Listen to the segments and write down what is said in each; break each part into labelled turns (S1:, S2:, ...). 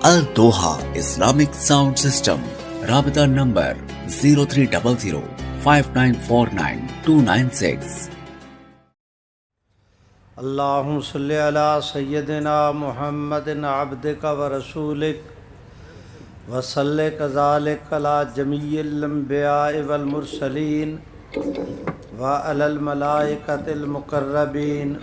S1: Al Doha Islamic Sound System. Rabita number 0300 5949 296.
S2: اللہم صلی علی سیدنا محمد عبدک و رسولک وصلی کذالک علی جمیع الانبیاء والمرسلین وعلی الملائکۃ المقربین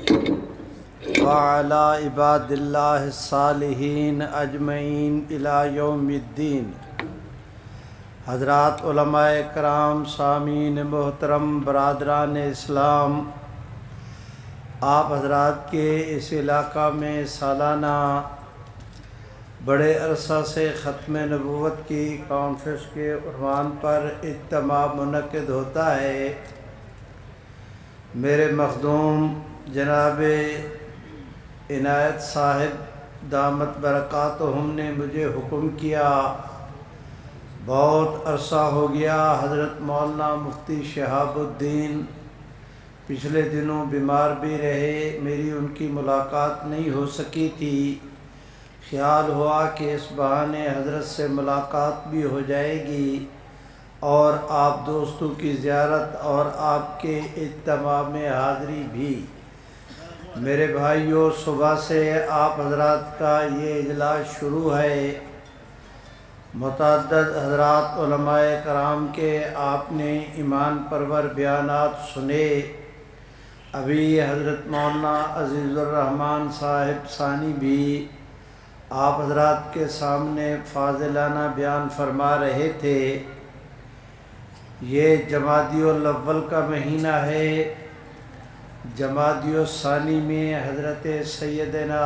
S2: وعلی عباد اللہ الصالحین اجمعین الی یوم الدین۔ حضرات علماء کرام، سامعین محترم، برادران اسلام، آپ حضرات کے اس علاقہ میں سالانہ بڑے عرصہ سے ختم نبوت کی کانفرنس کے عنوان پر اجتماع منعقد ہوتا ہے۔ میرے مخدوم جناب عنایت صاحب دامت برکاتہم نے مجھے حکم کیا، بہت عرصہ ہو گیا حضرت مولانا مفتی شہاب الدین پچھلے دنوں بیمار بھی رہے، میری ان کی ملاقات نہیں ہو سکی تھی۔ خیال ہوا کہ اس بہانے حضرت سے ملاقات بھی ہو جائے گی اور آپ دوستوں کی زیارت اور آپ کے اجتماع میں حاضری بھی۔ میرے بھائیوں، صبح سے آپ حضرات کا یہ اجلاس شروع ہے۔ متعدد حضرات علماء کرام کے آپ نے ایمان پرور بیانات سنے۔ ابھی حضرت مولانا عزیز الرحمن صاحب ثانی بھی آپ حضرات کے سامنے فاضلانہ بیان فرما رہے تھے۔ یہ جمادی الاول کا مہینہ ہے۔ جمادی الثانی میں حضرت سیدنا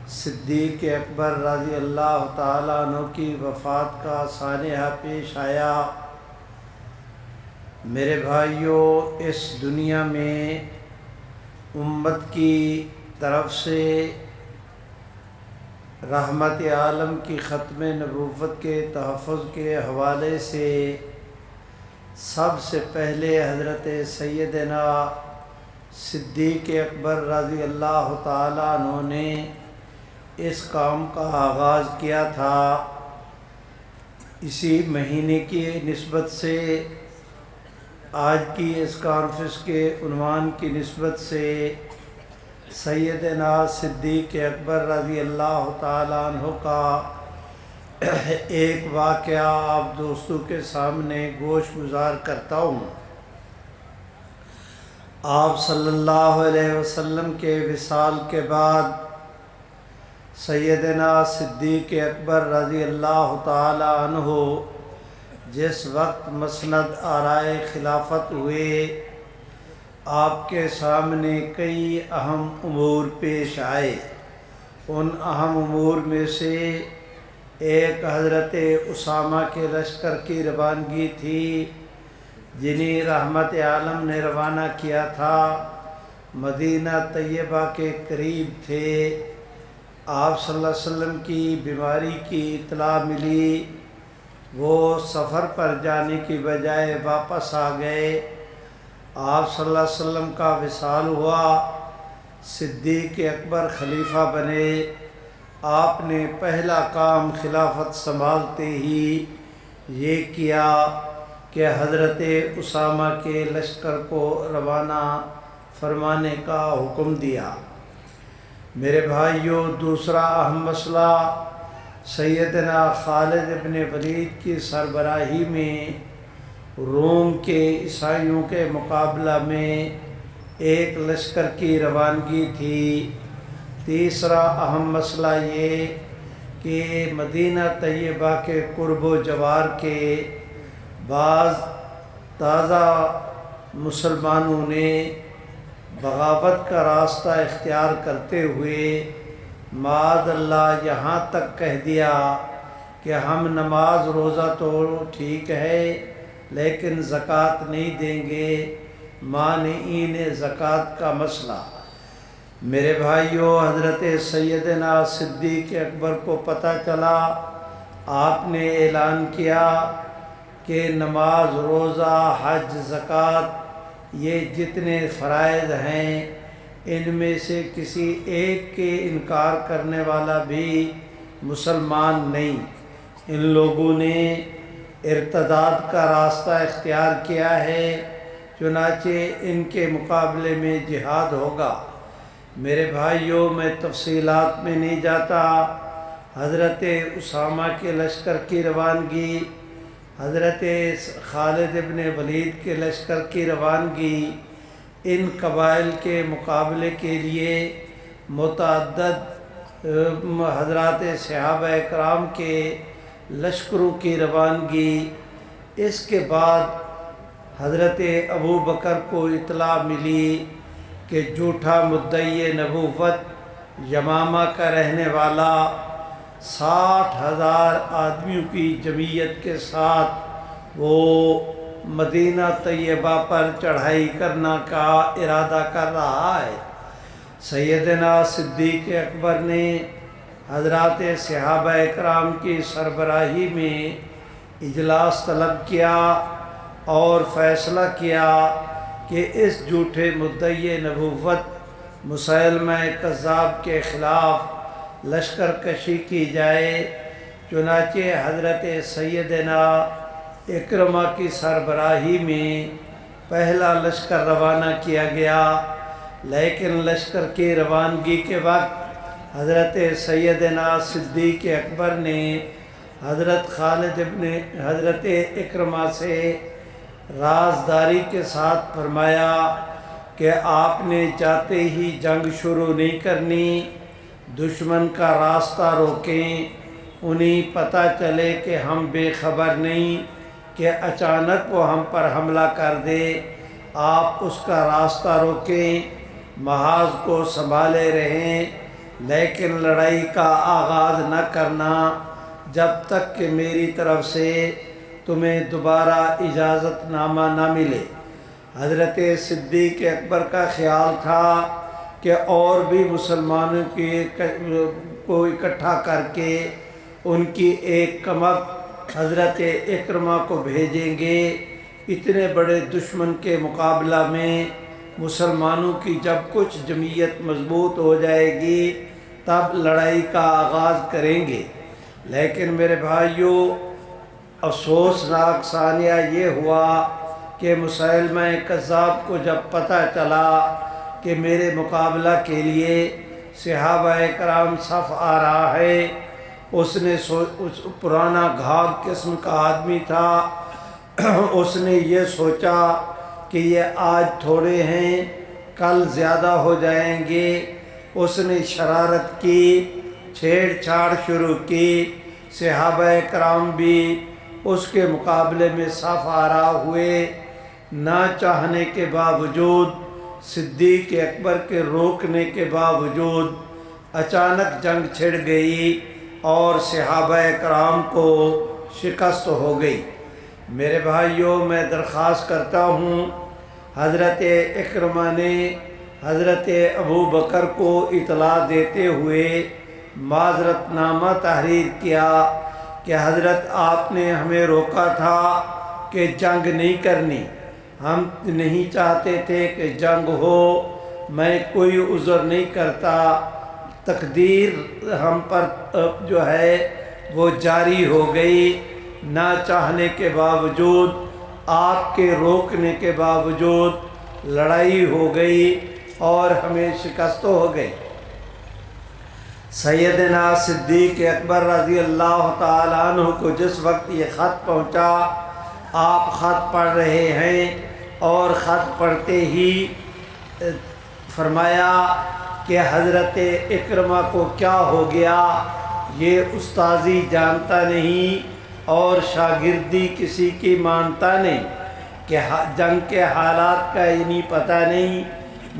S2: صدیق اکبر رضی اللہ تعالیٰ عنہ کی وفات کا سانحہ پیش آیا۔ میرے بھائیوں، اس دنیا میں امت کی طرف سے رحمت عالم کی ختم نبوت کے تحفظ کے حوالے سے سب سے پہلے حضرت سیدنا صدیق اکبر رضی اللہ تعالیٰ عنہ نے اس کام کا آغاز کیا تھا۔ اسی مہینے کی نسبت سے آج کی اس کانفرنس کے عنوان کی نسبت سے سیدنا صدیق اکبر رضی اللہ تعالیٰ عنہ کا ایک واقعہ آپ دوستوں کے سامنے گوش گزار کرتا ہوں۔ آپ صلی اللہ علیہ وسلم کے وصال کے بعد سیدنا صدیق اکبر رضی اللہ تعالی عنہ جس وقت مسند آرائے خلافت ہوئے، آپ کے سامنے کئی اہم امور پیش آئے۔ ان اہم امور میں سے ایک حضرت اسامہ کے لشکر کی روانگی تھی، جنہیں رحمت عالم نے روانہ کیا تھا۔ مدینہ طیبہ کے قریب تھے۔ آپ صلی اللہ علیہ وسلم کی بیماری کی اطلاع ملی، وہ سفر پر جانے کی بجائے واپس آ گئے۔ آپ صلی اللہ علیہ وسلم کا وصال ہوا، صدیق اکبر خلیفہ بنے۔ آپ نے پہلا کام خلافت سنبھالتے ہی یہ کیا کہ حضرت اسامہ کے لشکر کو روانہ فرمانے کا حکم دیا۔ میرے بھائیوں، دوسرا اہم مسئلہ سیدنا خالد ابن ولید کی سربراہی میں روم کے عیسائیوں کے مقابلہ میں ایک لشکر کی روانگی تھی۔ تیسرا اہم مسئلہ یہ کہ مدینہ طیبہ کے قرب و جوار کے بعض تازہ مسلمانوں نے بغاوت کا راستہ اختیار کرتے ہوئے معاذ اللہ یہاں تک کہہ دیا کہ ہم نماز روزہ تو ٹھیک ہے لیکن زکوٰۃ نہیں دیں گے، مانعین زکوٰۃ کا مسئلہ۔ میرے بھائیوں، حضرت سیدنا صدیق اکبر کو پتہ چلا، آپ نے اعلان کیا کہ نماز، روزہ، حج، زکوٰۃ یہ جتنے فرائض ہیں ان میں سے کسی ایک کے انکار کرنے والا بھی مسلمان نہیں، ان لوگوں نے ارتداد کا راستہ اختیار کیا ہے، چنانچہ ان کے مقابلے میں جہاد ہوگا۔ میرے بھائیوں، میں تفصیلات میں نہیں جاتا۔ حضرت اسامہ کے لشکر کی روانگی، حضرت خالد ابن ولید کے لشکر کی روانگی، ان قبائل کے مقابلے کے لیے متعدد حضرات صحابہ کرام کے لشکروں کی روانگی۔ اس کے بعد حضرت ابو بکر کو اطلاع ملی کہ جھوٹا مدعی نبوت یمامہ کا رہنے والا 60,000 آدمیوں کی جمعیت کے ساتھ وہ مدینہ طیبہ پر چڑھائی کرنا کا ارادہ کر رہا ہے۔ سیدنا صدیق اکبر نے حضرات صحابہ کرام کی سربراہی میں اجلاس طلب کیا اور فیصلہ کیا کہ اس جھوٹے مدعی نبوت مسیلمہ کذاب کے خلاف لشکر کشی کی جائے۔ چنانچہ حضرت سیدنا اکرمہ کی سربراہی میں پہلا لشکر روانہ کیا گیا، لیکن لشکر کی روانگی کے وقت حضرت سیدنا صدیق اکبر نے حضرت اکرمہ سے رازداری کے ساتھ فرمایا کہ آپ نے جاتے ہی جنگ شروع نہیں کرنی، دشمن کا راستہ روکیں، انہیں پتہ چلے کہ ہم بے خبر نہیں کہ اچانک وہ ہم پر حملہ کر دے، آپ اس کا راستہ روکیں، محاذ کو سنبھالے رہیں، لیکن لڑائی کا آغاز نہ کرنا جب تک کہ میری طرف سے تمہیں دوبارہ اجازت نامہ نہ ملے۔ حضرت صدیق اکبر کا خیال تھا کہ اور بھی مسلمانوں کو اکٹھا کر کے ان کی ایک کمک حضرت اکرمہ کو بھیجیں گے۔ اتنے بڑے دشمن کے مقابلہ میں مسلمانوں کی جب کچھ جمعیت مضبوط ہو جائے گی تب لڑائی کا آغاز کریں گے۔ لیکن میرے بھائیوں، افسوسناک ثانیہ یہ ہوا کہ مسیلمہ کذاب کو جب پتہ چلا کہ میرے مقابلہ کے لیے صحابہ کرام صف آ رہا ہے، اس نے پرانا گھاگ قسم کا آدمی تھا، اس نے یہ سوچا کہ یہ آج تھوڑے ہیں کل زیادہ ہو جائیں گے۔ اس نے شرارت کی، چھیڑ چھاڑ شروع کی، صحابہ کرام بھی اس کے مقابلے میں صف آرا ہوئے۔ نہ چاہنے کے باوجود، صدیق اکبر کے روکنے کے باوجود اچانک جنگ چھڑ گئی اور صحابہ کرام کو شکست ہو گئی۔ میرے بھائیوں، میں درخواست کرتا ہوں، حضرت اکرمہ نے حضرت ابو بکر کو اطلاع دیتے ہوئے معذرت نامہ تحریر کیا کہ حضرت آپ نے ہمیں روکا تھا کہ جنگ نہیں کرنی، ہم نہیں چاہتے تھے کہ جنگ ہو، میں کوئی عذر نہیں کرتا، تقدیر ہم پر جو ہے وہ جاری ہو گئی، نہ چاہنے کے باوجود، آپ کے روکنے کے باوجود لڑائی ہو گئی اور ہمیں شکست ہو گئی۔ سیدنا صدیق اکبر رضی اللہ تعالیٰ عنہ کو جس وقت یہ خط پہنچا، آپ خط پڑھ رہے ہیں اور خط پڑھتے ہی فرمایا کہ حضرت اکرمہ کو کیا ہو گیا، یہ استاذی جانتا نہیں اور شاگردی کسی کی مانتا نہیں، کہ جنگ کے حالات کا انہیں پتہ نہیں،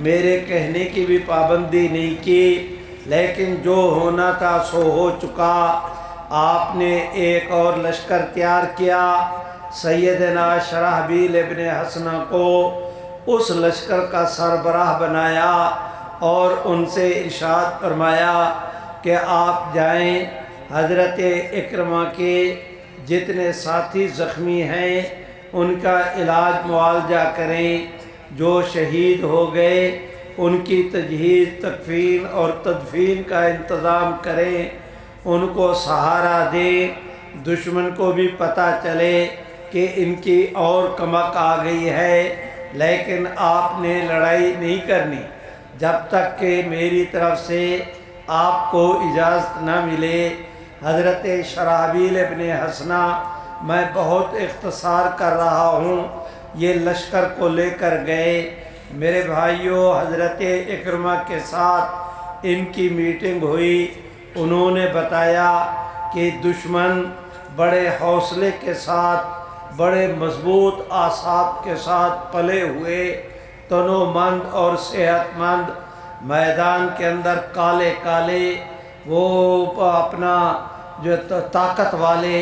S2: میرے کہنے کی بھی پابندی نہیں کی، لیکن جو ہونا تھا سو ہو چکا۔ آپ نے ایک اور لشکر تیار کیا، سیدنا شرحبیل ابن حسنہ کو اس لشکر کا سربراہ بنایا اور ان سے ارشاد فرمایا کہ آپ جائیں، حضرت اکرمہ کے جتنے ساتھی زخمی ہیں ان کا علاج معالجہ کریں، جو شہید ہو گئے ان کی تجہیز، تکفین اور تدفین کا انتظام کریں، ان کو سہارا دیں، دشمن کو بھی پتہ چلے کہ ان کی اور کمک آ گئی ہے، لیکن آپ نے لڑائی نہیں کرنی جب تک کہ میری طرف سے آپ کو اجازت نہ ملے۔ حضرت شرحبیل ابن حسنہ، میں بہت اختصار کر رہا ہوں، یہ لشکر کو لے کر گئے۔ میرے بھائیوں، حضرت اکرمہ کے ساتھ ان کی میٹنگ ہوئی، انہوں نے بتایا کہ دشمن بڑے حوصلے کے ساتھ، بڑے مضبوط اعصاب کے ساتھ پلے ہوئے، تنو مند اور صحت مند، میدان کے اندر کالے کالے، وہ اپنا جو طاقت والے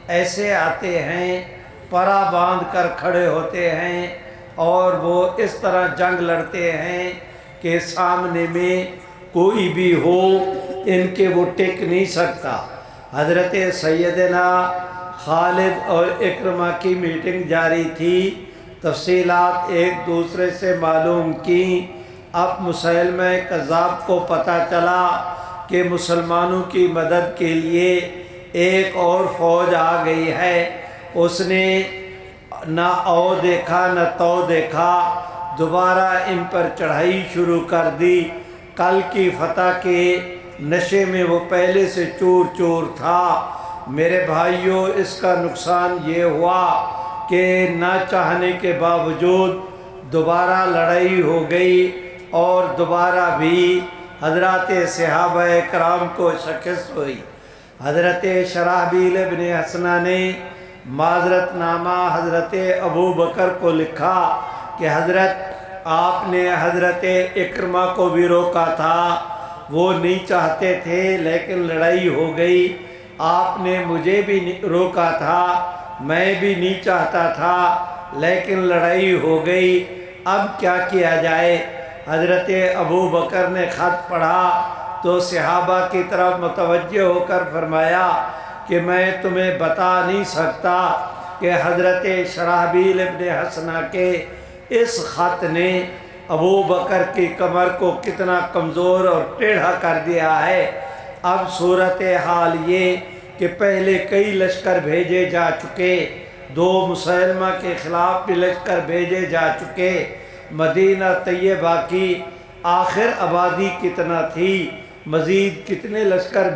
S2: ایسے آتے ہیں، پرا باندھ کر کھڑے ہوتے ہیں، اور وہ اس طرح جنگ لڑتے ہیں کہ سامنے میں کوئی بھی ہو ان کے وہ ٹک نہیں سکتا۔ حضرت سیدنا خالد اور اکرمہ کی میٹنگ جاری تھی، تفصیلات ایک دوسرے سے معلوم کی۔ اب مسیلمہ کذاب کو پتہ چلا کہ مسلمانوں کی مدد کے لیے ایک اور فوج آ گئی ہے۔ اس نے نہ او دیکھا نہ تو دیکھا، دوبارہ ان پر چڑھائی شروع کر دی۔ کل کی فتح کے نشے میں وہ پہلے سے چور چور تھا۔ میرے بھائیوں، اس کا نقصان یہ ہوا کہ نہ چاہنے کے باوجود دوبارہ لڑائی ہو گئی، اور دوبارہ بھی حضرات صحابہ کرام کو شکست ہوئی۔ حضرت شرحبیل ابن حسنہ نے معذرت نامہ حضرت ابو بکر کو لکھا کہ حضرت، آپ نے حضرت اکرمہ کو بھی روکا تھا، وہ نہیں چاہتے تھے لیکن لڑائی ہو گئی۔ آپ نے مجھے بھی روکا تھا، میں بھی نہیں چاہتا تھا لیکن لڑائی ہو گئی، اب کیا کیا جائے؟ حضرت ابو بکر نے خط پڑھا تو صحابہ کی طرف متوجہ ہو کر فرمایا کہ میں تمہیں بتا نہیں سکتا کہ حضرت شرحبیل ابن حسنہ کے اس خط نے ابو بکر کی کمر کو کتنا کمزور اور ٹیڑھا کر دیا ہے۔ اب صورتحال یہ کہ پہلے کئی لشکر بھیجے جا چکے، 2 مسلمہ کے خلاف بھی لشکر بھیجے جا چکے، مدینہ طیبہ کی آخر آبادی کتنا تھی، مزید کتنے لشکر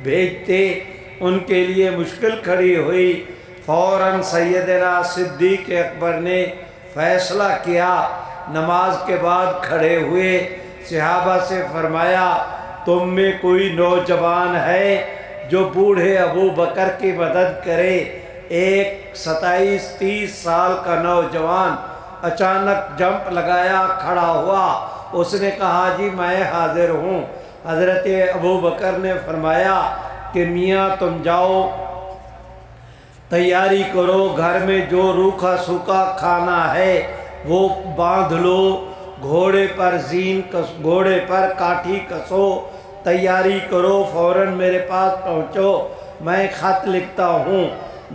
S2: بھیجتے، ان کے لیے مشکل کھڑی ہوئی۔ فوراً سیدنا صدیق اکبر نے فیصلہ کیا، نماز کے بعد کھڑے ہوئے، صحابہ سے فرمایا تم میں کوئی نوجوان ہے جو بوڑھے ابو بکر کی مدد کرے؟ ایک 27-30 سال کا نوجوان اچانک جمپ لگایا، کھڑا ہوا، اس نے کہا جی میں حاضر ہوں۔ حضرت ابو بکر نے فرمایا کہ میاں تم جاؤ، تیاری کرو، گھر میں جو روکھا سوکھا کھانا ہے وہ باندھ لو، گھوڑے پر کاٹھی کسو، تیاری کرو، فوراً میرے پاس پہنچو، میں خط لکھتا ہوں۔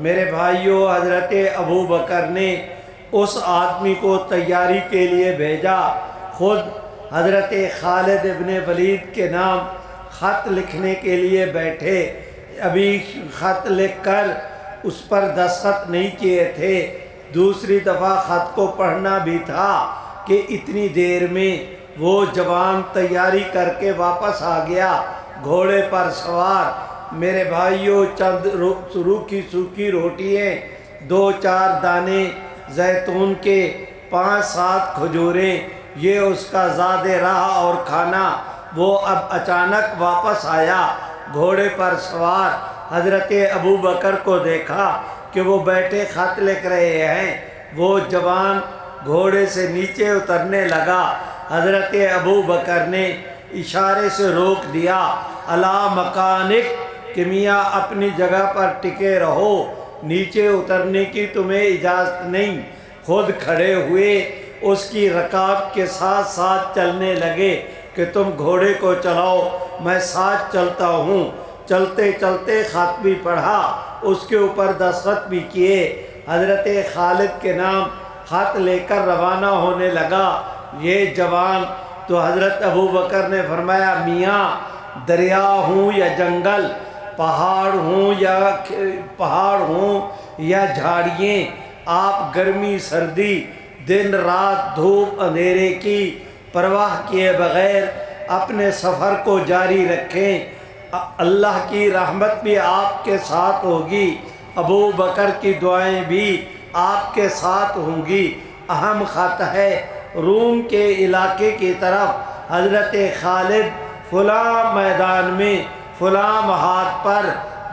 S2: میرے بھائیوں، حضرت ابو بکر نے اس آدمی کو تیاری کے لیے بھیجا، خود حضرت خالد ابن ولید کے نام خط لکھنے کے لیے بیٹھے، ابھی خط لکھ کر اس پر دستخط نہیں کیے تھے، دوسری دفعہ خط کو پڑھنا بھی تھا کہ اتنی دیر میں وہ جوان تیاری کر کے واپس آ گیا، گھوڑے پر سوار۔ میرے بھائیوں، چند روکھی سوکھی روٹیاں، 2-4 دانے زیتون کے، 5-7 کھجوریں، یہ اس کا زاد راہ اور کھانا۔ وہ اب اچانک واپس آیا گھوڑے پر سوار، حضرت ابو بکر کو دیکھا کہ وہ بیٹھے خط لکھ رہے ہیں، وہ جوان گھوڑے سے نیچے اترنے لگا، حضرت ابو بکر نے اشارے سے روک دیا، الا مکانک، کہ میاں اپنی جگہ پر ٹکے رہو، نیچے اترنے کی تمہیں اجازت نہیں۔ خود کھڑے ہوئے اس کی رکاب کے ساتھ ساتھ چلنے لگے کہ تم گھوڑے کو چلاؤ، میں ساتھ چلتا ہوں۔ چلتے چلتے خط بھی پڑھا، اس کے اوپر دستخط بھی کیے، حضرت خالد کے نام خط لے کر روانہ ہونے لگا۔ یہ جوان تو حضرت ابو بکر نے فرمایا میاں دریا ہوں یا جنگل، پہاڑ ہوں یا جھاڑیاں، آپ گرمی سردی، دن رات، دھوپ اندھیرے کی پرواہ کیے بغیر اپنے سفر کو جاری رکھیں۔ اللہ کی رحمت بھی آپ کے ساتھ ہوگی، ابو بکر کی دعائیں بھی آپ کے ساتھ ہوں گی۔ اہم خط ہے روم کے علاقے کی طرف، حضرت خالد فلاں میدان میں فلاں محاذ پر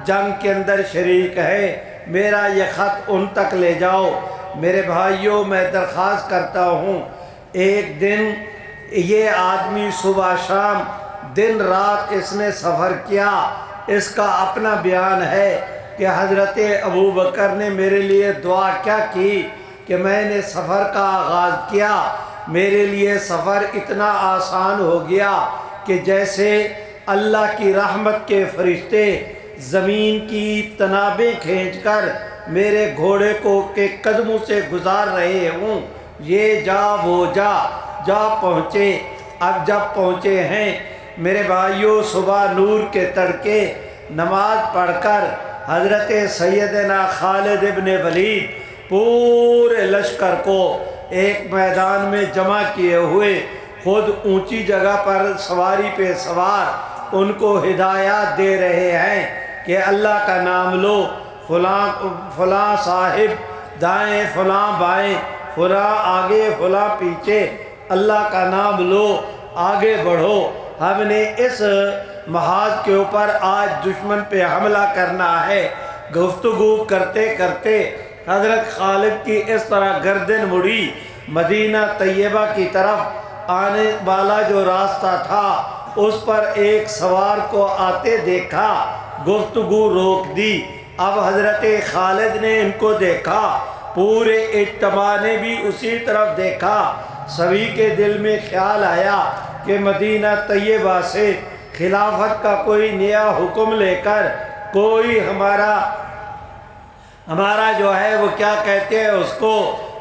S2: جنگ کے اندر شریک ہے، میرا یہ خط ان تک لے جاؤ۔ میرے بھائیوں، میں درخواست کرتا ہوں، ایک دن یہ آدمی صبح شام دن رات اس نے سفر کیا۔ اس کا اپنا بیان ہے کہ حضرت ابو بکر نے میرے لیے دعا کیا کی کہ میں نے سفر کا آغاز کیا، میرے لیے سفر اتنا آسان ہو گیا کہ جیسے اللہ کی رحمت کے فرشتے زمین کی تنابیں کھینچ کر میرے گھوڑے کو کے قدموں سے گزار رہے ہوں، یہ جا وہ جا پہنچے۔ اب جب پہنچے ہیں میرے بھائیوں، صبح نور کے تڑکے نماز پڑھ کر حضرت سیدنا خالد ابن ولید پورے لشکر کو ایک میدان میں جمع کیے ہوئے، خود اونچی جگہ پر سواری پہ سوار ان کو ہدایات دے رہے ہیں کہ اللہ کا نام لو، فلاں صاحب دائیں، فلاں بائیں، فلاں آگے، فلاں پیچھے، اللہ کا نام لو، آگے بڑھو۔ ہم نے اس محاذ کے اوپر آج دشمن پہ حملہ کرنا ہے۔ گفتگو کرتے کرتے حضرت خالد کی اس طرح گردن مڑی، مدینہ طیبہ کی طرف آنے والا جو راستہ تھا اس پر ایک سوار کو آتے دیکھا، گفتگو روک دی۔ اب حضرت خالد نے ان کو دیکھا، پورے اجتماع نے بھی اسی طرف دیکھا، سبھی کے دل میں خیال آیا کہ مدینہ طیبہ سے خلافت کا کوئی نیا حکم لے کر کوئی ہمارا جو ہے وہ کیا کہتے ہیں اس کو،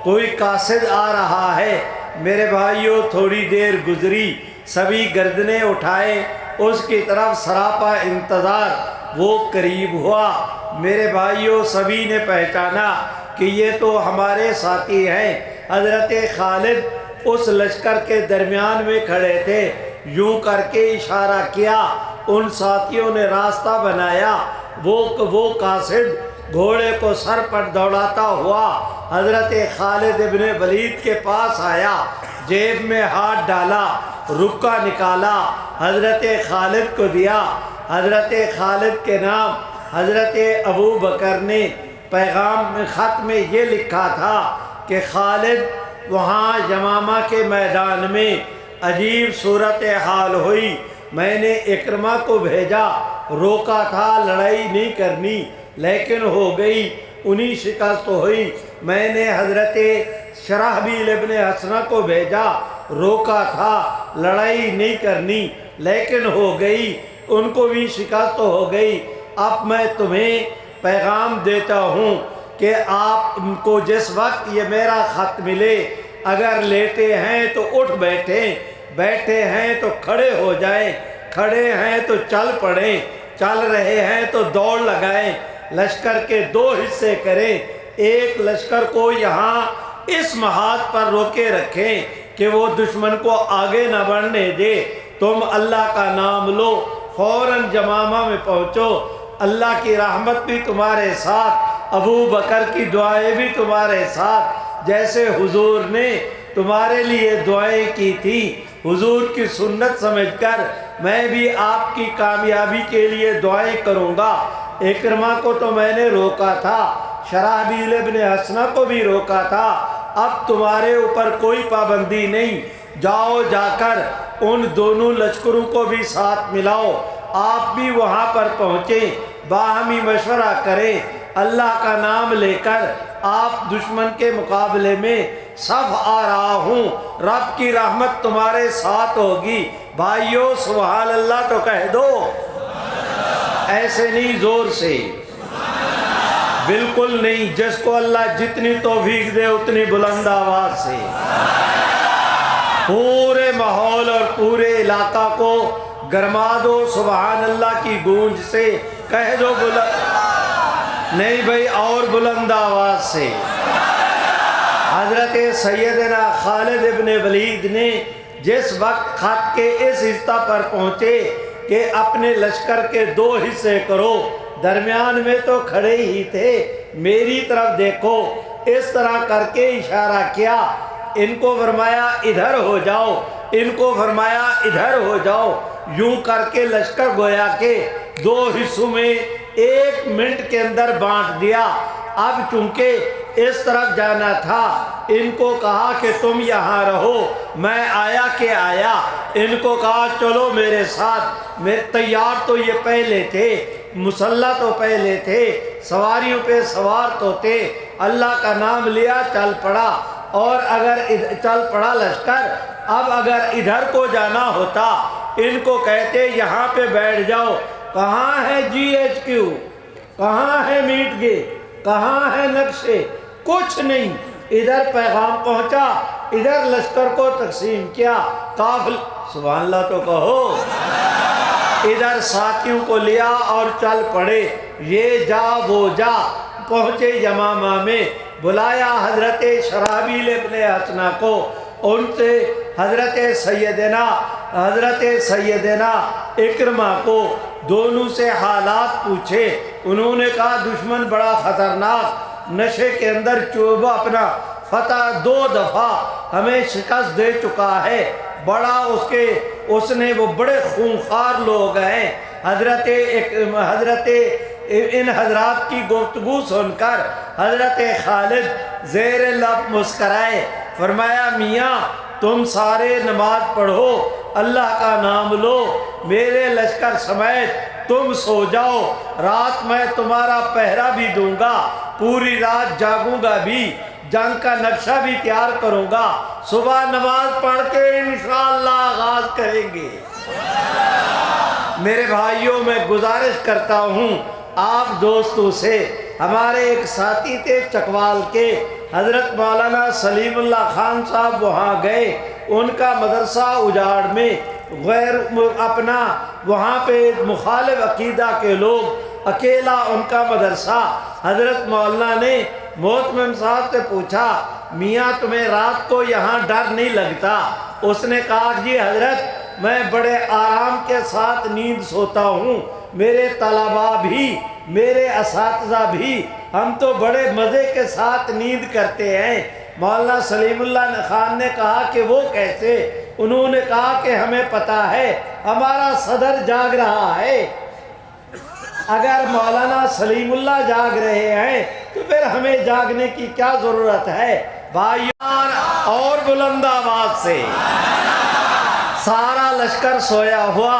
S2: کوئی قاصد آ رہا ہے۔ میرے بھائیوں، تھوڑی دیر گزری، سبھی گردنیں اٹھائے اس کی طرف سراپا انتظار، وہ قریب ہوا۔ میرے بھائیوں، سبھی نے پہچانا کہ یہ تو ہمارے ساتھی ہیں۔ حضرت خالد اس لشکر کے درمیان میں کھڑے تھے، یوں کر کے اشارہ کیا، ان ساتھیوں نے راستہ بنایا۔ وہ قاصد گھوڑے کو سر پر دوڑاتا ہوا حضرت خالد ابن ولید کے پاس آیا، جیب میں ہاتھ ڈالا، رکا نکالا، حضرت خالد کو دیا۔ حضرت خالد کے نام حضرت ابو بکر نے پیغام خط میں یہ لکھا تھا کہ خالد وہاں یمامہ کے میدان میں عجیب صورتحال ہوئی، میں نے اکرمہ کو بھیجا، روکا تھا لڑائی نہیں کرنی، لیکن ہو گئی، انہی شکست ہوئی۔ میں نے حضرت شرحبیل ابن حسنہ کو بھیجا، روکا تھا لڑائی نہیں کرنی، لیکن ہو گئی، ان کو بھی شکست ہو گئی۔ اب میں تمہیں پیغام دیتا ہوں کہ آپ کو جس وقت یہ میرا خط ملے، اگر لیٹے ہیں تو اٹھ بیٹھیں، بیٹھے ہیں تو کھڑے ہو جائیں، کھڑے ہیں تو چل پڑیں، چل رہے ہیں تو دوڑ لگائیں، لشکر کے 2 حصے کریں، ایک لشکر کو یہاں اس محاذ پر روکے رکھیں کہ وہ دشمن کو آگے نہ بڑھنے دے، تم اللہ کا نام لو، فوراً یمامہ میں پہنچو، اللہ کی رحمت بھی تمہارے ساتھ، ابو بکر کی دعائیں بھی تمہارے ساتھ، جیسے حضور نے تمہارے لیے دعائیں کی تھی، حضور کی سنت سمجھ کر میں بھی آپ کی کامیابی کے لیے دعائیں کروں گا۔ اکرمہ کو تو میں نے روکا تھا، شرحبیل ابن حسنہ کو بھی روکا تھا، اب تمہارے اوپر کوئی پابندی نہیں، جاؤ جا کر ان دونوں لشکروں کو بھی ساتھ ملاؤ، آپ بھی وہاں پر پہنچیں، باہمی مشورہ کریں، اللہ کا نام لے کر آپ دشمن کے مقابلے میں صف آ رہا ہوں، رب کی رحمت تمہارے ساتھ ہوگی۔ بھائیو سبحان اللہ تو کہہ دو، ایسے نہیں زور سے، بالکل نہیں، جس کو اللہ جتنی توفیق دے اتنی بلند آواز سے۔ پورے ماحول اور پورے علاقہ کو گرما دو سبحان اللہ کی گونج سے، کہہ دو بلند، نہیں بھائی اور بلند آواز سے۔ حضرت سیدنا خالد ابن ولید نے جس وقت خط کے اس حصہ پر پہنچے کہ اپنے لشکر کے 2 حصے کرو، درمیان میں تو کھڑے ہی تھے، میری طرف دیکھو، اس طرح کر کے اشارہ کیا، ان کو فرمایا ادھر ہو جاؤ، ان کو فرمایا ادھر ہو جاؤ، یوں کر کے لشکر گویا کہ 2 حصوں میں 1 منٹ کے اندر بانٹ دیا۔ اب چونکہ اس طرف جانا تھا، ان کو کہا کہ تم یہاں رہو، میں آیا کہ آیا، ان کو کہا چلو میرے ساتھ، تیار تو یہ پہلے تھے، مسلح تو پہلے تھے، سواریوں پہ سوار تو تھے، اللہ کا نام لیا چل پڑا، اور اگر چل پڑا لشکر، اب اگر ادھر کو جانا ہوتا ان کو کہتے یہاں پہ بیٹھ جاؤ، کہاں ہے GHQ، کہاں ہے میٹ گے، کہاں ہے نقشے، کچھ نہیں، ادھر پیغام پہنچا، ادھر لشکر کو تقسیم کیا، قافلہ، سبحان اللہ تو کہو، ادھر ساتھیوں کو لیا اور چل پڑے، یہ جا وہ جا، پہنچے یمامہ میں، بلایا حضرت شرحبیل ابن حسنہ کو، ان سے حضرت سیدنا اکرمہ کو، دونوں سے حالات پوچھے، انہوں نے کہا دشمن بڑا خطرناک، نشے کے اندر چوبہ اپنا فتح 2 دفعہ ہمیں شکست دے چکا ہے، بڑا اس نے وہ بڑے خونخوار لوگ ہیں۔ حضرت ان حضرات کی گفتگو سن کر حضرت خالد زیر لب مسکرائے، فرمایا میاں تم سارے نماز پڑھو، اللہ کا نام لو، میرے لشکر سمیت تم سو جاؤ، رات میں تمہارا پہرا بھی دوں گا، پوری رات جاگوں گا بھی، جنگ کا نقشہ بھی تیار کروں گا، صبح نماز پڑھ کے انشاءاللہ آغاز کریں گے۔ میرے بھائیوں میں گزارش کرتا ہوں آپ دوستوں سے، ہمارے ایک ساتھی تھے چکوال کے، حضرت مولانا سلیم اللہ خان صاحب وہاں گئے، ان کا مدرسہ اجاڑ میں، اپنا وہاں پہ مخالف عقیدہ کے لوگ، اکیلا ان کا مدرسہ، حضرت مولانا نے محتمم صاحب سے پوچھا میاں تمہیں رات کو یہاں ڈر نہیں لگتا؟ اس نے کہا جی حضرت میں بڑے آرام کے ساتھ نیند سوتا ہوں، میرے طلباء بھی، میرے اساتذہ بھی، ہم تو بڑے مزے کے ساتھ نیند کرتے ہیں۔ مولانا سلیم اللہ خان نے کہا کہ وہ کیسے؟ انہوں نے کہا کہ ہمیں پتہ ہے ہمارا صدر جاگ رہا ہے، اگر مولانا سلیم اللہ جاگ رہے ہیں تو پھر ہمیں جاگنے کی کیا ضرورت ہے؟ بھائیان اور بلند آواز سے، سارا لشکر سویا ہوا،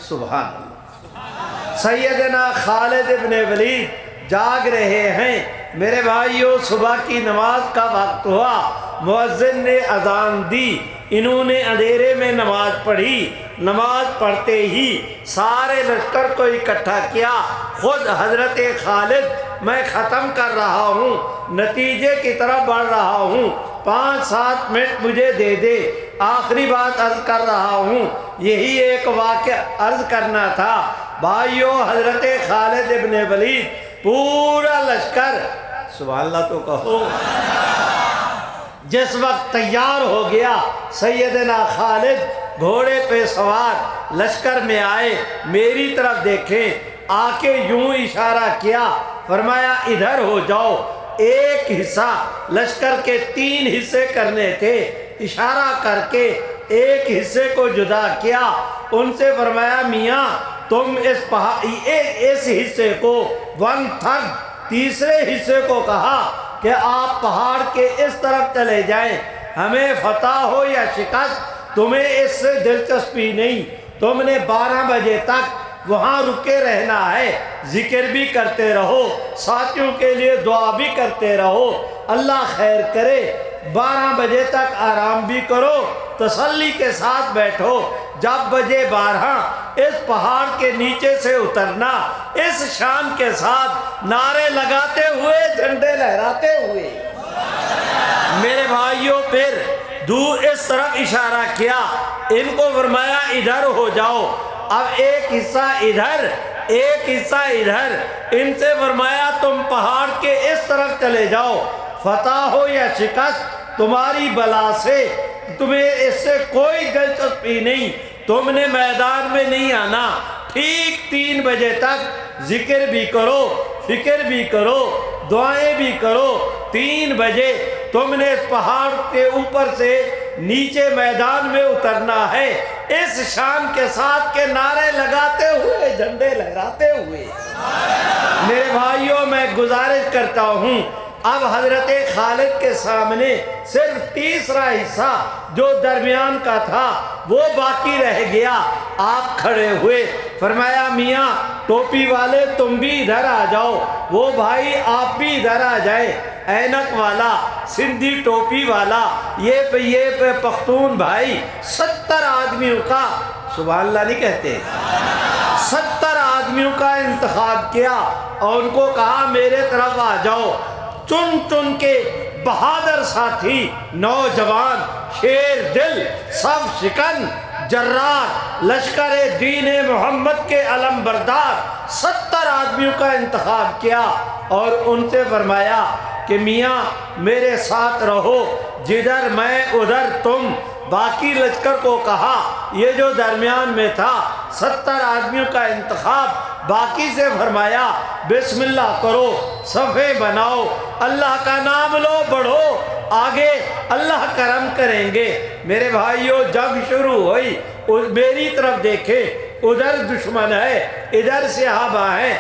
S2: سبحان اللہ، سیدنا خالد ابن ولید جاگ رہے ہیں۔ میرے بھائیوں صبح کی نماز کا وقت ہوا، مؤذن نے اذان دی، انہوں نے اندھیرے میں نماز پڑھی، نماز پڑھتے ہی سارے لشکر کو اکٹھا کیا، خود حضرت خالد میں ختم کر رہا ہوں، نتیجے کی طرف بڑھ رہا ہوں، 5-7 منٹ مجھے دے دے، آخری بات عرض کر رہا ہوں، یہی ایک واقعہ عرض کرنا تھا۔ بھائیو حضرت خالد ابن ولید پورا لشکر، سبحان اللہ تو کہو، جس وقت تیار ہو گیا، سیدنا خالد گھوڑے پہ سوار لشکر میں آئے، میری طرف دیکھیں، آ کے یوں اشارہ کیا، فرمایا ادھر ہو جاؤ، ایک حصہ لشکر کے 3 حصے کرنے تھے، اشارہ کر کے ایک حصے کو جدا کیا، ان سے فرمایا میاں تم اس حصے کو 1/3، تیسرے حصے کو کہا کہ آپ پہاڑ کے اس طرف چلے جائیں، ہمیں فتح ہو یا شکست تمہیں اس سے دلچسپی نہیں، تم نے 12 بجے تک وہاں رکے رہنا ہے، ذکر بھی کرتے رہو، ساتھیوں کے لیے دعا بھی کرتے رہو، اللہ خیر کرے، 12 بجے تک آرام بھی کرو، تسلی کے ساتھ بیٹھو، جب بجے 12 اس پہاڑ کے نیچے سے اترنا، اس شان کے ساتھ نعرے لگاتے ہوئے، جھنڈے لہراتے ہوئے۔ میرے بھائیوں پھر دور اس طرف اشارہ کیا، ان کو فرمایا ادھر ہو جاؤ، اب ایک حصہ ادھر ایک حصہ ادھر، ان سے فرمایا تم پہاڑ کے اس طرف چلے جاؤ، فتح ہو یا شکست تمہاری بلا سے، تمہیں اس سے کوئی دلچسپی نہیں، تم نے میدان میں نہیں آنا، ٹھیک 3 بجے تک ذکر بھی کرو، فکر بھی کرو، دعائیں بھی کرو، 3 بجے تم نے اس پہاڑ کے اوپر سے نیچے میدان میں اترنا ہے، اس شان کے ساتھ کے نعرے لگاتے ہوئے، جھنڈے لہراتے ہوئے۔ میرے بھائیوں میں گزارش کرتا ہوں، اب حضرت خالد کے سامنے صرف تیسرا حصہ جو درمیان کا تھا وہ باقی رہ گیا۔ آپ کھڑے ہوئے، فرمایا میاں ٹوپی والے تم بھی ادھر آ جاؤ، وہ بھائی آپ بھی ادھر آ جائیں، اینک والا، سندھی ٹوپی والا، یہ پختون بھائی 70 آدمیوں کا، سبحان اللہ نہیں کہتے، 70 آدمیوں کا انتخاب کیا اور ان کو کہا میرے طرف آ جاؤ۔ چن چن کے بہادر ساتھی، نوجوان، شیر دل، صف شکن، جرار، لشکر دین محمد کے علم بردار 70 آدمیوں کا انتخاب کیا اور ان سے فرمایا کہ میاں میرے ساتھ رہو، جدھر میں ادھر تم۔ باقی لشکر کو کہا، یہ جو درمیان میں تھا 70 آدمیوں کا انتخاب، باقی سے فرمایا بسم اللہ کرو، صفے بناؤ، اللہ کا نام لو، بڑھو آگے، اللہ کرم کریں گے۔ میرے بھائیوں جنگ شروع ہوئی، میری طرف دیکھیں، ادھر دشمن ہے، ادھر صحابہ ہیں،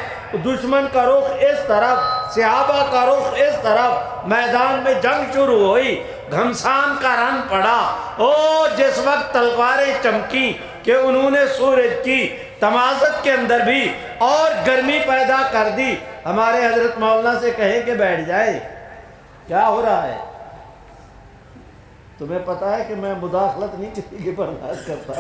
S2: دشمن کا رخ اس طرف، صحابہ کا رخ اس طرف، میدان میں جنگ شروع ہوئی، گھمسان کا رن پڑا۔ جس وقت تلواریں چمکی کہ انہوں نے سورج کی تمازت کے اندر بھی اور گرمی پیدا کر دی۔ ہمارے حضرت مولانا سے کہیں کہ بیٹھ جائیں، کیا ہو رہا ہے؟ تمہیں پتا ہے کہ میں مداخلت نہیں کسی کی برداشت کرتا۔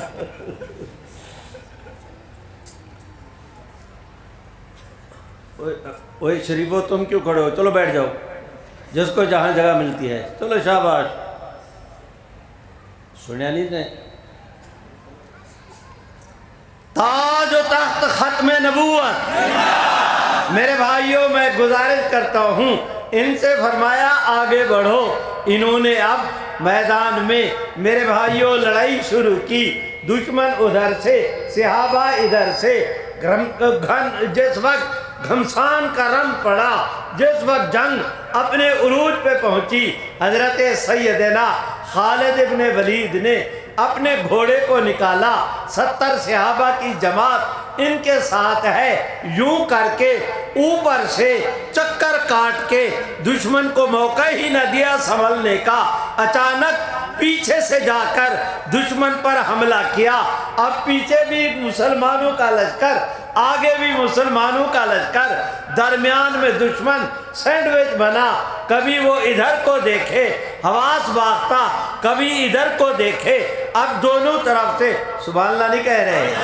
S2: اوے شریفو تم کیوں کھڑے ہو؟ چلو بیٹھ جاؤ، جس کو جہاں جگہ ملتی ہے، چلو شاباش۔ سنیا نہیں نے؟ تاج و تخت ختم نبوت۔ میرے بھائیوں میں گزارش کرتا ہوں، ان سے فرمایا آگے بڑھو۔ انہوں نے اب میدان میں میرے بھائیوں لڑائی شروع کی، دشمن ادھر سے، صحابہ ادھر سے۔ جس وقت گھمسان کا رن پڑا، جس وقت جنگ اپنے عروج پہ پہنچی، حضرت سیدنا خالد ابن ولید نے اپنے گھوڑے کو نکالا، 70 صحابہ کی جماعت ان کے ساتھ ہے، یوں کر کے اوپر سے چکر کاٹ کے دشمن کو موقع ہی نہ دیا سنبھلنے کا، اچانک پیچھے سے جا کر دشمن پر حملہ کیا۔ اب پیچھے بھی مسلمانوں کا لشکر، آگے بھی مسلمانوں کا لشکر، درمیان میں دشمن سینڈوچ بنا، کبھی وہ ادھر کو دیکھے حواس باختہ، کبھی ادھر کو دیکھے۔ اب دونوں طرف سے سبحان اللہ نہیں کہہ رہے۔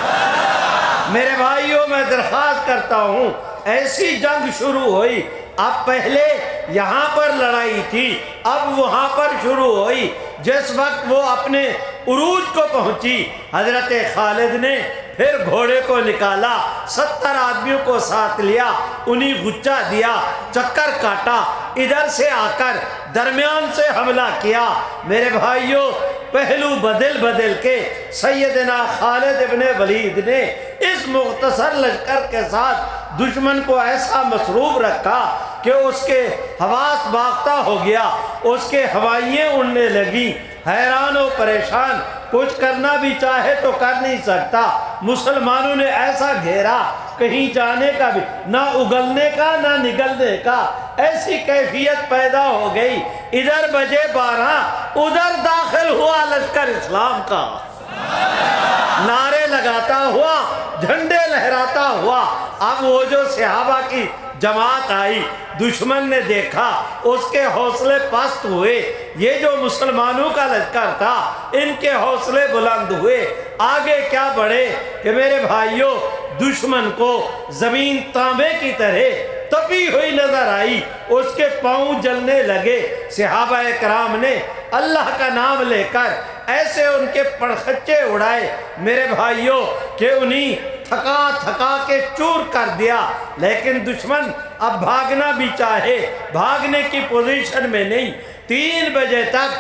S2: میرے بھائیوں میں درخواست کرتا ہوں، ایسی جنگ شروع ہوئی، اب پہلے یہاں پر لڑائی تھی، اب وہاں پر شروع ہوئی۔ جس وقت وہ اپنے عروج کو پہنچی، حضرت خالد نے پھر گھوڑے کو نکالا، 70 آدمیوں کو ساتھ لیا، انہیں غچہ دیا، چکر کاٹا، ادھر سے آ کر درمیان سے حملہ کیا۔ میرے بھائیوں پہلو بدل بدل کے سیدنا خالد ابن ولید نے اس مختصر لشکر کے ساتھ دشمن کو ایسا مصروف رکھا کہ اس کے حواس باختہ ہو گیا، اس کے ہوائیاں اڑنے لگیں، حیران و پریشان، کچھ کرنا بھی چاہے تو کر نہیں سکتا۔ مسلمانوں نے ایسا گھیرا، کہیں جانے کا بھی نہ، اگلنے کا نہ نگلنے کا، ایسی کیفیت پیدا ہو گئی۔ ادھر بجے 12، ادھر داخل ہوا لشکر اسلام کا، نعرے لگاتا ہوا، جھنڈے لہراتا ہوا۔ اب وہ جو صحابہ کی جماعت آئی، دشمن نے دیکھا، اس کے حوصلے پست ہوئے، یہ جو مسلمانوں کا لشکر تھا ان کے حوصلے بلند ہوئے، آگے کیا بڑھے کہ میرے بھائیوں دشمن کو زمین تانبے کی طرح تپی ہوئی نظر آئی، اس کے پاؤں جلنے لگے۔ صحابہ کرام نے اللہ کا نام لے کر ایسے ان کے پرخچے اڑائے میرے بھائیوں کہ انہیں تھکا تھکا کے چور کر دیا، لیکن دشمن اب بھاگنا بھی چاہے بھاگنے کی پوزیشن میں نہیں۔ 3 بجے تک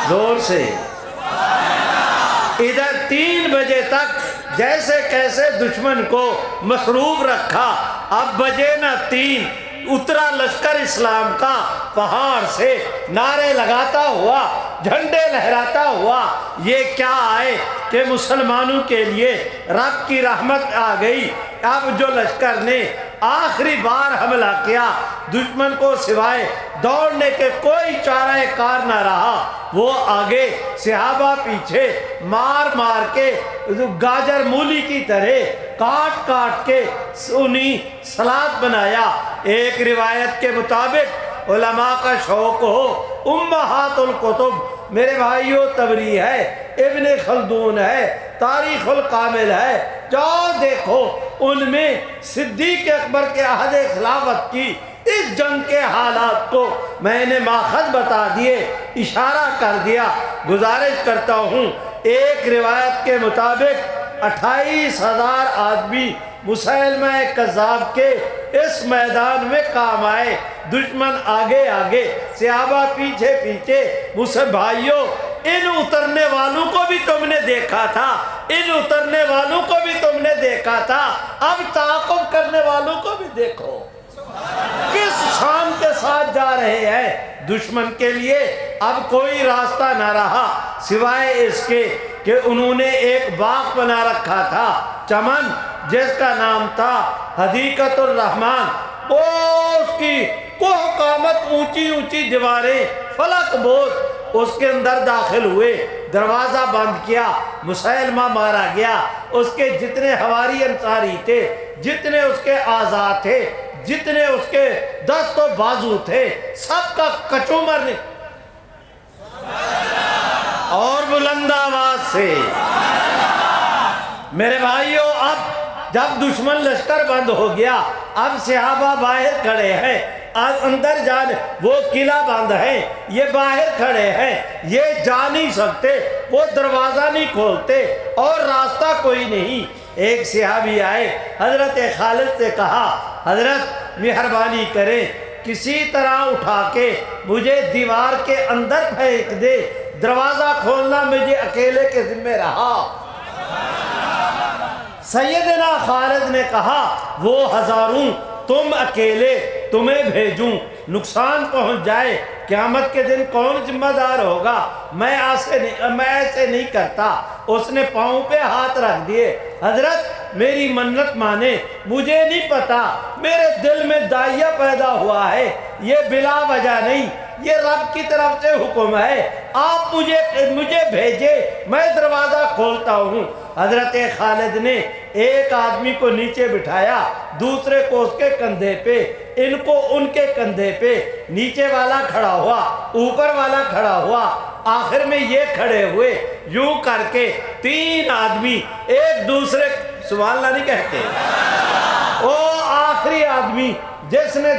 S2: زور سے ادھر 3 بجے تک جیسے کیسے دشمن کو مصروف رکھا۔ اب بجے نہ 3 اترا لشکر اسلام کا پہاڑ سے نعرے لگاتا ہوا، جھنڈے لہراتا ہوا۔ یہ کیا آئے کہ مسلمانوں کے لیے رب کی رحمت آ گئی۔ اب جو لشکر نے آخری بار حملہ کیا، دشمن کو سوائے دوڑنے کے کوئی چارہ کار نہ رہا۔ وہ آگے، صحابہ پیچھے، مار مار کے گاجر مولی کی طرح کاٹ کاٹ کے انہیں سلاد بنایا۔ ایک روایت کے مطابق علماء کا شوق ہو، امہات الکتب میرے بھائیوں طبری ہے، ابن خلدون ہے، تاریخ الکامل ہے، جاؤ دیکھو ان میں صدیق اکبر کے عہد خلافت کی اس جنگ کے حالات کو میں نے ماخذ بتا دیے، اشارہ کر دیا۔ گزارش کرتا ہوں، ایک روایت کے مطابق 28,000 آدمی مسیلمہ کذاب کے اس میدان میں کام آئے۔ دشمن آگے آگے، صحابہ پیچھے پیچھے۔ مجھے بھائیوں، ان اترنے والوں کو بھی تم نے دیکھا تھا، ان اترنے والوں کو بھی تم نے دیکھا تھا، اب تعاقب کرنے والوں کو بھی دیکھو کس شان کے ساتھ جا رہے ہیں۔ دشمن کے لیے اب کوئی راستہ نہ رہا سوائے اس کے کہ انہوں نے ایک باغ بنا رکھا تھا، چمن، جس کا نام تھا حدیقۃ الرحمن۔ وہ اس کی کوہ قامت اونچی اونچی دیواریں، فلک بوس، اس کے اندر داخل ہوئے، دروازہ بند کیا، مسیلمہ مارا گیا۔ اس کے جتنے حواری انصاری تھے، جتنے اس کے اعضاء تھے، جتنے اس کے دست و بازو تھے، سب کا کچومر اور بلند آواز سے میرے بھائیوں، اب جب دشمن لشکر بند ہو گیا، اب صحابہ باہر کھڑے ہیں، اندر جانے، وہ قلعہ بند ہے، یہ باہر کھڑے ہیں، یہ جا نہیں سکتے، وہ دروازہ نہیں کھولتے اور راستہ کوئی نہیں۔ ایک صحابی آئے، حضرت خالد سے کہا، حضرت مہربانی کریں، کسی طرح اٹھا کے مجھے دیوار کے اندر پھینک دے، دروازہ کھولنا مجھے اکیلے کے ذمہ رہا۔ سیدنا خالد نے کہا، وہ ہزاروں، تم اکیلے، تمہیں بھیجوں، نقصان پہنچ جائے، قیامت کے دن کون ذمہ دار ہوگا؟ میں ایسے نہیں کرتا۔ اس نے پاؤں پہ ہاتھ رکھ دیے، حضرت میری منت مانے، مجھے نہیں پتا، میرے دل میں داعیہ پیدا ہوا ہے، یہ بلا وجہ نہیں، یہ رب کی طرف سے حکم ہے، آپ مجھے بھیجے، میں دروازہ کھولتا ہوں۔ حضرت خالد نے ایک آدمی کو نیچے بٹھایا، دوسرے کو اس کے کندھے پہ، ان کو ان کے کندھے پہ، نیچے والا کھڑا ہوا، اوپر والا کھڑا ہوا، آخر میں یہ کھڑے ہوئے، یوں کر کے 3 آدمی ایک دوسرے، سبحان اللہ نہیں کہتے، وہ آخری آدمی جس نے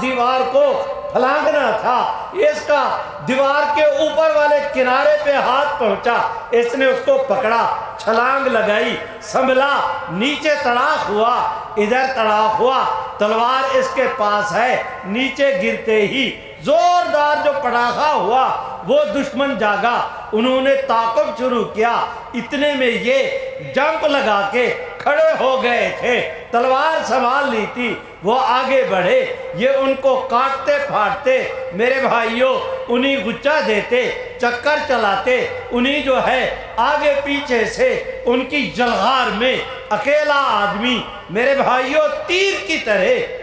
S2: دیوار کو پھلانگنا تھا، اس کا دیوار کے اوپر والے کنارے پہ ہاتھ پہنچا، اس نے اس کو پکڑا، چھلانگ لگائی، سنبھلا، نیچے تڑاق ہوا، ادھر تڑاق ہوا، تلوار اس کے پاس ہے، نیچے گرتے ہی زوردار جو پڑاخہ ہوا، وہ دشمن جاگا، انہوں نے تعاقب شروع کیا، اتنے میں یہ جمپ لگا کے کھڑے ہو گئے تھے، تلوار سنبھال لی تھی، وہ آگے بڑھے، یہ ان کو کاٹتے پھاڑتے، میرے بھائیوں انہیں غچہ دیتے، چکر چلاتے، انہیں جو ہے آگے پیچھے سے ان کی جلغار میں اکیلا آدمی میرے بھائیوں تیر کی طرح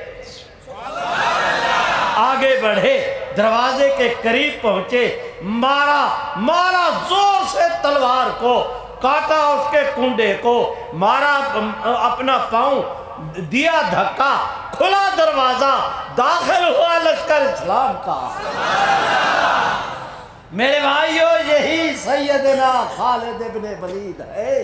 S2: آگے بڑھے، دروازے کے قریب پہنچے، مارا زور سے تلوار کو، کاٹا اس کے کنڈے کو، مارا اپنا پاؤں، دیا دھکا، کھلا دروازہ، داخل ہوا لشکر اسلام کا۔ میرے بھائیوں یہی سیدنا خالد ابن ولید ہے،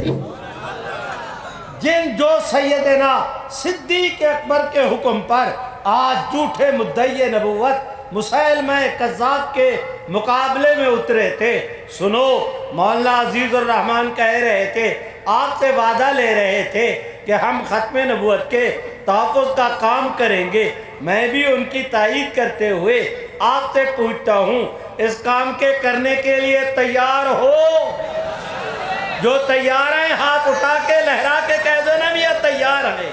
S2: جو سیدنا صدیق اکبر کے حکم پر آج جھوٹے مدعی نبوت مسیلمہ کذاب کے مقابلے میں اترے تھے۔ سنو، مولانا عزیز الرحمان کہہ رہے تھے آپ سے وعدہ لے رہے تھے کہ ہم ختم نبوت کے تحفظ کا کام کریں گے۔ میں بھی ان کی تائید کرتے ہوئے آپ سے پوچھتا ہوں، اس کام کے کرنے کے لیے تیار ہو؟ جو تیار ہیں ہاتھ اٹھا کے لہرا کے کہہ دو نا میاں تیار ہیں۔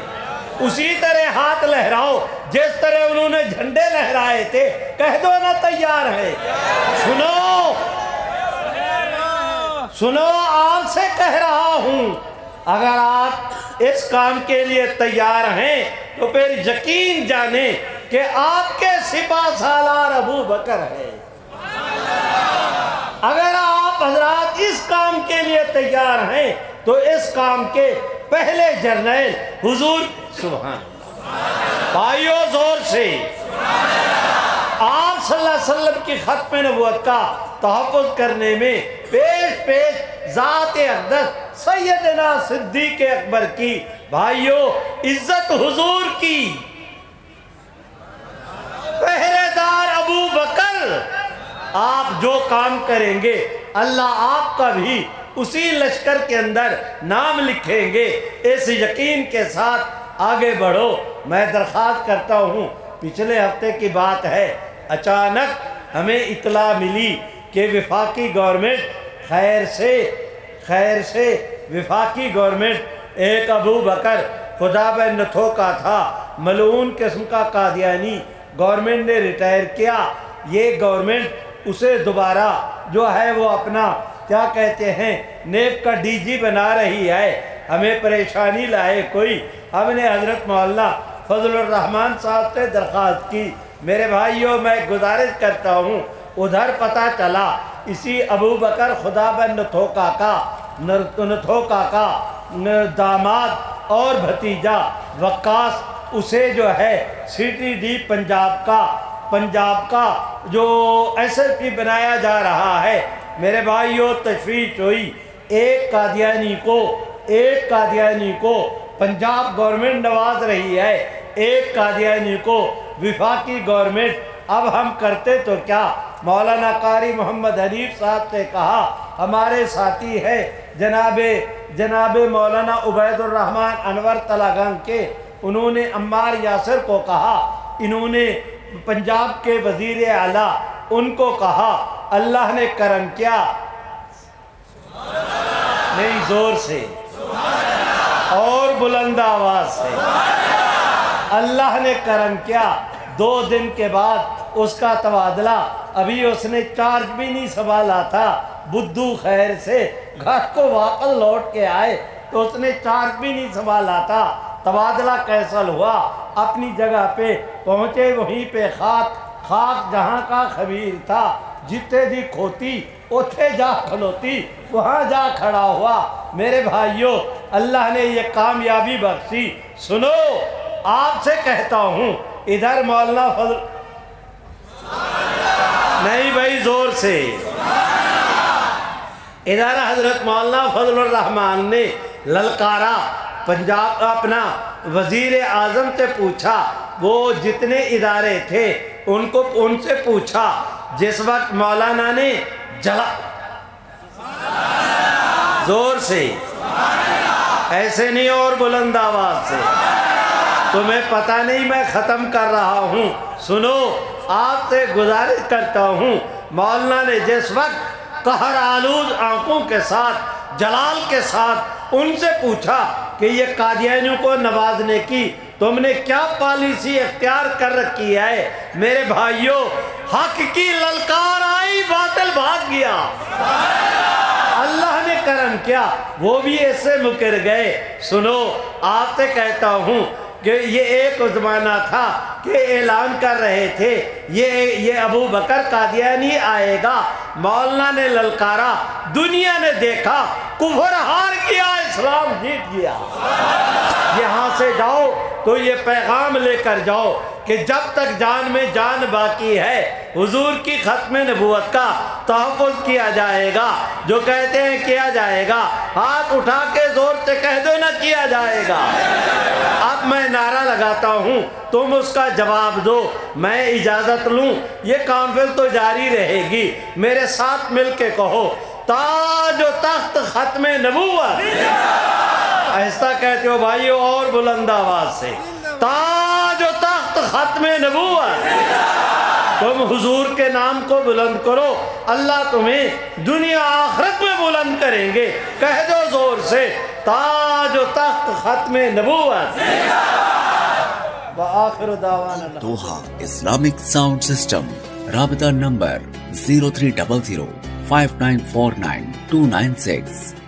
S2: اسی طرح ہاتھ لہراؤ جس طرح انہوں نے جھنڈے لہرائے تھے، کہہ دو نا تیار ہے۔ سنو آپ سے کہہ رہا ہوں، اگر آپ اس کام کے لیے تیار ہیں تو پھر یقین جانیں کہ آپ کے سپہ سالار ابو بکر ہے۔ اگر آپ حضرات اس کام کے لیے تیار ہیں تو اس کام کے پہلے جرنیل حضور سبحان بھائیو زور سے آپ صلی اللہ علیہ وسلم کی ختم نبوت کا تحفظ کرنے میں پیش ذات اقدس سیدنا صدیق اکبر کی بھائیو عزت حضور کی پہرے دار ابو بکر، آپ جو کام کریں گے اللہ آپ کا بھی اسی لشکر کے اندر نام لکھیں گے۔ اس یقین کے ساتھ آگے بڑھو۔ میں درخواست کرتا ہوں، پچھلے ہفتے کی بات ہے، اچانک ہمیں اطلاع ملی کہ وفاقی گورنمنٹ خیر سے وفاقی گورنمنٹ ایک ابو بکر خدا بن نتھو کا تھا، ملعون قسم کا قادیانی، گورنمنٹ نے ریٹائر کیا۔ یہ گورنمنٹ اسے دوبارہ جو ہے وہ اپنا کیا کہتے ہیں نیب کا ڈی جی بنا رہی ہے۔ ہمیں پریشانی لائے کوئی، ہم نے حضرت مولانا فضل الرحمان صاحب سے درخواست کی، میرے بھائیوں میں گزارش کرتا ہوں، ادھر پتہ چلا اسی ابو بکر خدا بن نتھو کا داماد اور بھتیجا وقاص، اسے جو ہے سی ٹی ڈی پنجاب کا جو ایس ایس پی بنایا جا رہا ہے۔ میرے بھائیوں تشویش ہوئی، ایک قادیانی کو پنجاب گورنمنٹ نواز رہی ہے، ایک قادیانی کو وفاقی گورنمنٹ۔ اب ہم کرتے تو کیا؟ مولانا قاری محمد حنیف صاحب سے کہا، ہمارے ساتھی ہے جناب مولانا عبید الرحمان انور تلاگنگ کے، انہوں نے عمار یاسر کو کہا، انہوں نے پنجاب کے وزیر اعلیٰ ان کو کہا، اللہ نے کرم کیا، نہیں زور سے اور بلند آواز سے، اللہ نے کرم کیا۔ 2 دن کے بعد اس کا تبادلہ، ابھی اس نے چارج بھی نہیں سنبھالا تھا، بدھو خیر سے گھر کو واپس لوٹ کے آئے تو اس نے چارج بھی نہیں سنبھالا تھا، تبادلہ کینسل ہوا، اپنی جگہ پہ پہنچے، وہیں پہ خاک جہاں کا خبیر تھا، جتے دی کھوتی اتھے جا کھلوتی، وہاں جا کھڑا ہوا۔ میرے بھائیوں اللہ نے یہ کامیابی بخشی۔ سنو آپ سے کہتا ہوں، ادھر مولانا فضل نہیں بھائی زور سے، ادھر حضرت مولانا فضل الرحمان نے للکارا، پنجاب اپنا وزیر اعظم سے پوچھا، وہ جتنے ادارے تھے ان سے پوچھا، جس وقت مولانا نے زور سے ایسے نہیں اور بلند آواز سے، تمہیں پتہ نہیں میں ختم کر رہا ہوں، سنو آپ سے گزارش کرتا ہوں، مولانا نے جس وقت قہر آلود آنکھوں کے ساتھ جلال کے ساتھ ان سے پوچھا کہ یہ قادیانیوں کو نوازنے کی تم نے کیا پالیسی اختیار کر رکھی ہے، میرے بھائیوں حق کی للکار آئی، باطل بھاگ گیا، اللہ نے کرم کیا، وہ بھی ایسے مکر گئے۔ سنو آپ سے کہتا ہوں کہ یہ ایک زمانہ تھا کہ اعلان کر رہے تھے یہ ابو بکر قادیانی آئے گا، مولانا نے للکارا، دنیا نے دیکھا، کفر ہار گیا، اسلام جیت گیا۔ یہاں سے جاؤ تو یہ پیغام لے کر جاؤ کہ جب تک جان میں جان باقی ہے حضور کی ختم نبوت کا تحفظ کیا جائے گا، جو کہتے ہیں کیا جائے گا، ہاتھ اٹھا کے زور سے کہہ دو نہ کیا جائے گا۔ اب میں نعرہ لگا لگاتا ہوں، تم اس کا جواب دو، میں اجازت لوں۔ یہ کانفرنس تو جاری رہے گی، میرے ساتھ مل کے کہو تاج و تخت ختم نبوت۔ آہستہ کہتے ہو بھائیو، اور بلند آواز سے، تاج و تخت ختم نبوت۔ تم حضور کے نام کو بلند کرو، اللہ تمہیں دنیا آخرت میں بلند کریں گے۔ کہہ دو زور سے، تاج و تخت ختم نبوت۔ وآخر دعوانا
S1: دوحہ اسلامک ساؤنڈ سسٹم، رابطہ نمبر 0300 5949 296۔